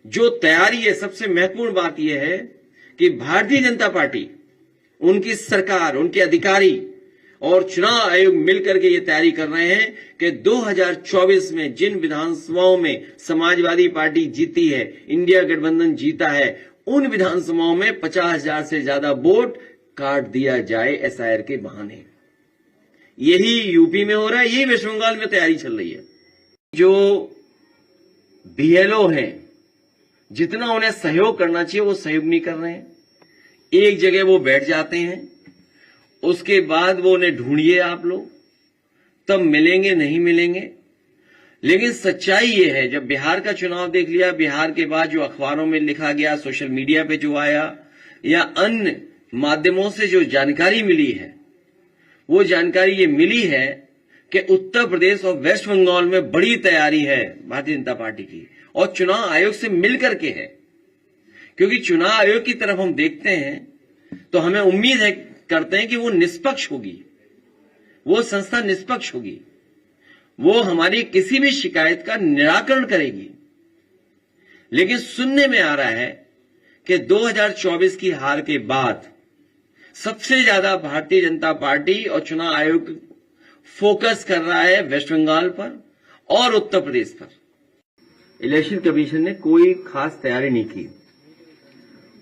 जो तैयारी है, सबसे महत्वपूर्ण बात यह है कि भारतीय जनता पार्टी, उनकी सरकार, उनके अधिकारी और चुनाव आयोग मिलकर के ये तैयारी कर रहे हैं कि 2024 में जिन विधानसभाओं में समाजवादी पार्टी जीती है, इंडिया गठबंधन जीता है, उन विधानसभाओं में 50,000 से ज्यादा वोट काट दिया जाए एसआईआर के बहाने। यही यूपी में हो रहा है, यही वेस्ट बंगाल में तैयारी चल रही है। जो बीएलओ हैं, जितना उन्हें सहयोग करना चाहिए वो सहयोग नहीं कर रहे हैं। एक जगह वो बैठ जाते हैं, उसके बाद वो उन्हें ढूंढिए आप लोग, तब मिलेंगे, नहीं मिलेंगे। लेकिन सच्चाई ये है, जब बिहार का चुनाव देख लिया, बिहार के बाद जो अखबारों में लिखा गया, सोशल मीडिया पे जो आया या अन्य माध्यमों से जो जानकारी मिली है, वो जानकारी ये मिली है कि उत्तर प्रदेश और वेस्ट बंगाल में बड़ी तैयारी है भारतीय जनता पार्टी की, और चुनाव आयोग से मिलकर के है। क्योंकि चुनाव आयोग की तरफ हम देखते हैं तो हमें उम्मीद है, करते हैं कि वो निष्पक्ष होगी, वो संस्था निष्पक्ष होगी, वो हमारी किसी भी शिकायत का निराकरण करेगी। लेकिन सुनने में आ रहा है कि 2024 की हार के बाद सबसे ज्यादा भारतीय जनता पार्टी और चुनाव आयोग फोकस कर रहा है वेस्ट बंगाल पर और उत्तर प्रदेश पर। इलेक्शन कमीशन ने कोई खास तैयारी नहीं की,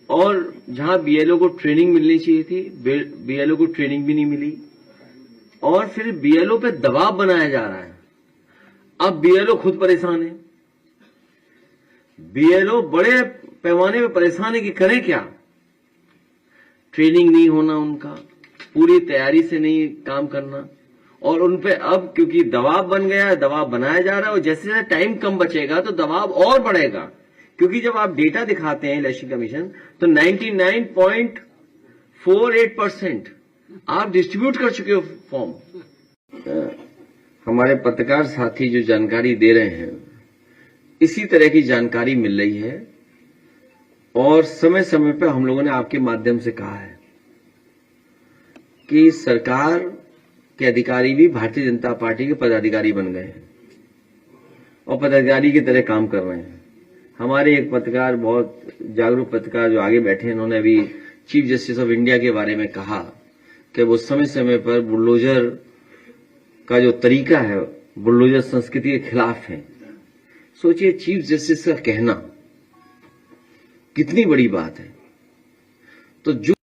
और जहां बीएलओ को ट्रेनिंग मिलनी चाहिए थी, बीएलओ को ट्रेनिंग भी नहीं मिली, और फिर बीएलओ पे दबाव बनाया जा रहा है। अब बीएलओ खुद परेशान है, बीएलओ बड़े पैमाने पर परेशान है कि करें क्या। ट्रेनिंग नहीं होना उनका, पूरी तैयारी से नहीं काम करना, और उनपे अब क्योंकि दबाव बन गया है, दबाव बनाया जा रहा है, और जैसे जैसे टाइम कम बचेगा तो दबाव और बढ़ेगा। क्योंकि जब आप डेटा दिखाते हैं इलेक्शन कमीशन, तो 99.48% आप डिस्ट्रीब्यूट कर चुके हो फॉर्म। हमारे पत्रकार साथी जो जानकारी दे रहे हैं, इसी तरह की जानकारी मिल रही है, और समय समय पर हम लोगों ने आपके माध्यम से कहा है कि सरकार के अधिकारी भी भारतीय जनता पार्टी के पदाधिकारी बन गए हैं और पदाधिकारी की तरह काम कर रहे हैं। हमारे एक पत्रकार, बहुत जागरूक पत्रकार जो आगे बैठे हैं, उन्होंने अभी चीफ जस्टिस ऑफ इंडिया के बारे में कहा कि वो समय समय पर बुलडोजर का जो तरीका है, बुलडोजर संस्कृति के खिलाफ है। सोचिए, चीफ जस्टिस का कहना कितनी बड़ी बात है। तो जो